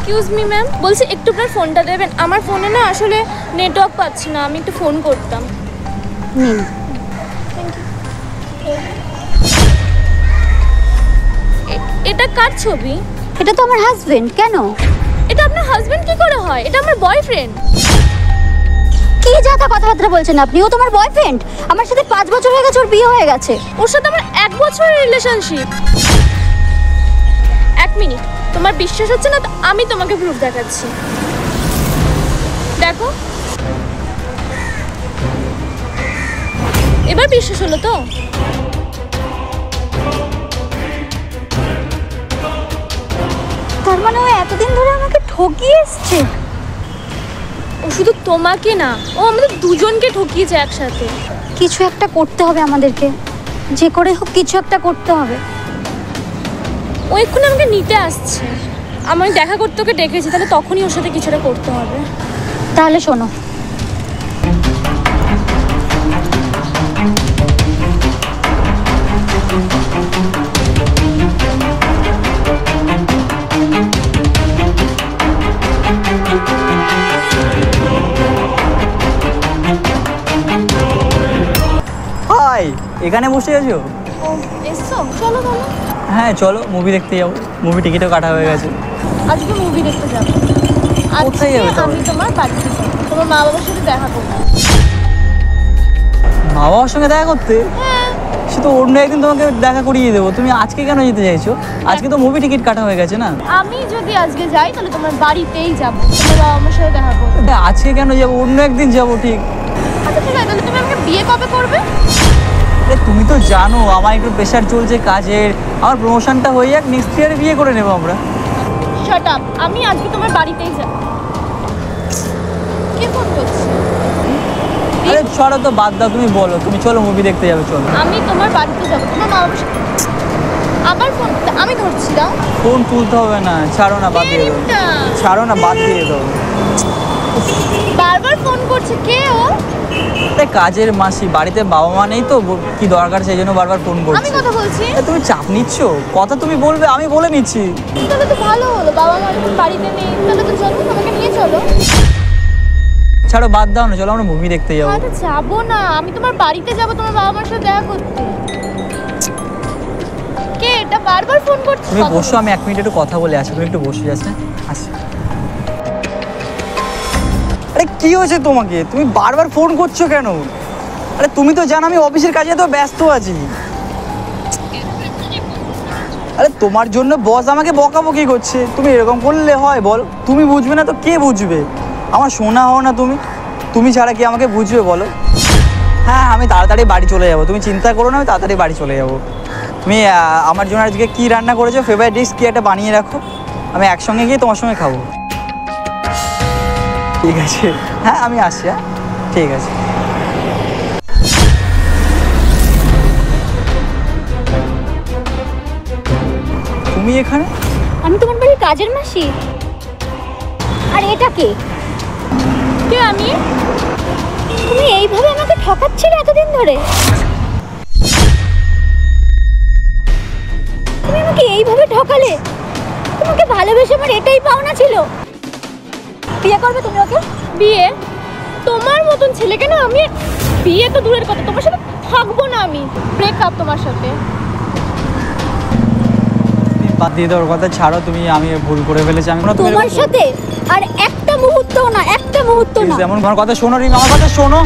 Excuse me ma'am, বলছি একটু আপনার ফোনটা দেবেন, আমার ফোনে না আসলে নেটওয়ার্ক পাচ্ছি না, আমি একটু ফোন করতাম। নিন। এটা কার ছবি? এটা তো আমার হাজবেন্ড। কেন? এটা আপনার হাজবেন্ড কি করে হয়? এটা আমার বয়ফ্রেন্ড। কি যাতা কথাবার্তা বলছেন আপনি? ও তোমার বয়ফ্রেন্ড? আমার সাথে 5 বছর হয়ে গেছে, ওর বিয়ে হয়ে গেছে। ওর সাথে আমার 1 বছরের রিলেশনশিপ। 1 মিনিট, তোমার বিশ্বাস হচ্ছে না তো আমি তোমাকে প্রুফ দেখাচ্ছি। দেখো, এবার বিশ্বাস হলো তো? তার মানে ও এতদিন ধরে আমাকে ঠকিয়ে এসছে। ও শুধু তোমাকে না, ও আমাদের দুজনকে ঠকিয়েছে একসাথে। কিছু একটা করতে হবে আমাদেরকে, যে করে হোক কিছু একটা করতে হবে। ও এক্ষুনি আমাকে নিতে আসছে, আমি দেখা করতে ওকে ডেকেছি, তাহলে তখনই ওর সাথে কিছুটা করতে হবে। তাহলে শোনো, হাই, এখানে বসে আছো? ও এসছো, চলো চলো। হ্যাঁ চলো, মুভি দেখতে যাবো। মুভি টিকিটও কাটা হয়ে গেছে। আজকে মুভি দেখতে যাবো। কোথায় যাবে তাহলে? আমি তোমার বাড়িতে যাবো, তোমার মা বাবার সাথে দেখা করবো। মা বাবার সঙ্গে দেখা করতে? হ্যাঁ। সে তো অন্য একদিন তোমাকে দেখা করিয়ে দেবো। তুমি আজকে কেন যেতে চাইছো? আজকে তো মুভি টিকিট কাটা হয়ে গেছে না। আমি যদি আজকে যাই তাহলে তোমার বাড়িতেই যাবো, তোমার বাবা মার সাথে দেখা করবো। আজকে কেন যাবো? অন্য একদিন যাবো। ঠিক আচ্ছা ঠিক আছে, তাহলে তুমি আমাকে বিয়ে কবে করবে? আরে তুমি তো জানো আমার একটু প্রেশার চলছে কাজের। আমার প্রমোশনটা হয়ে যাক, নেক্সট ইয়ারে বিয়ে করে নেবো আমরা। শাট আপ, আমি আজকে তোমার বাড়িতেই যাবো। কে ফোন করছে? আরে ছাড়ো তো, বাদ দাও, তুমি বলো। তুমি চলো মুভি দেখতে যাবে, চলো। আমি তোমার বাড়িতে যাবো, তোমার মা বাবার সাথে। আমার ফোন আমি ধরছি না। ফোন তুলতে হবে না, ছাড়ো না, বাদ দিয়ে দাও। ছাড়ো না, বাদ দিয়ে দাও। বারবার ফোন করছে, কে ও? আরে কাজের মাসি, বাড়িতে বাবা মা নেই তো, কি দরকার সেই জন্য বারবার ফোন করছে। আমি কথা বলছি। তুমি চাপ নিচ্ছ? কথা তুমি বলবে, আমি বলে নিচ্ছি। তাহলে তো ভালো হলো, বাবা মা এখন বাড়িতে নেই, তাহলে তো চলো আমাকে নিয়ে চলো। ছাড়ো, বাদ দাও না, চলো আমরা মুভি দেখতে যাবো। আরে যাবো না, আমি তোমার বাড়িতে যাবো তোমার বাবা মার সাথে দেখা করতে। কে এটা বারবার ফোন করছে? তুমি বসো, আমি 1 মিনিট একটু কথা বলে আসি। তুমি একটু বসে যাচ্ছে, আসি। আরে কি হয়েছে তোমাকে? তুমি বারবার ফোন করছো কেন? আরে তুমি তো জানো আমি অফিসের কাজে তো ব্যস্ত আছি। আরে তোমার জন্য বস আমাকে বকাবকি করছে। তুমি এরকম করলে হয় বল? তুমি বুঝবে না তো কে বুঝবে? আমার শোনা হও না তুমি। তুমি ছাড়া কি আমাকে বুঝবে বলো? হ্যাঁ, আমি তাড়াতাড়ি বাড়ি চলে যাবো, তুমি চিন্তা করো না, আমি তাড়াতাড়ি বাড়ি চলে যাবো। তুমি আমার জন্য আজকে কী রান্না করেছো, ফেভারিট ডিশ কী একটা বানিয়ে রাখো, আমি একসঙ্গে গিয়ে তোমার সঙ্গে খাবো। ঠিক আছে, হ্যাঁ আমি আসছি। হ্যাঁ ঠিক আছে। তুমি এখানে? আমি তোমার বাড়ির কাজের মাসি। আর এটা কে? কে আমি? তুমি এইভাবে আমাকে ঠকাচ্ছিলে এতদিন ধরে? তুমি আমাকে এইভাবে ঠকালে? তোমাকে ভালোবেসে আমার এটাই পাওনা ছিল। বিয়ে করবে তুমি ওকে? বিয়ে? তোমার মতন ছেলেকে না আমি বিয়ে তো দূরের কথা, তোমার সাথে থাকবো না আমি। ব্রেকআপ তোমার সাথে। বাদ দিয়ে দেওয়ার কথা, ছাড়ো তুমি। আমি ভুল করে ফেলেছি। আমি তোমার সাথে আর একটা মুহূর্তও না, একটা মুহূর্ত না। এমন কথা শোনো রিমি, আমার কথা শোনো।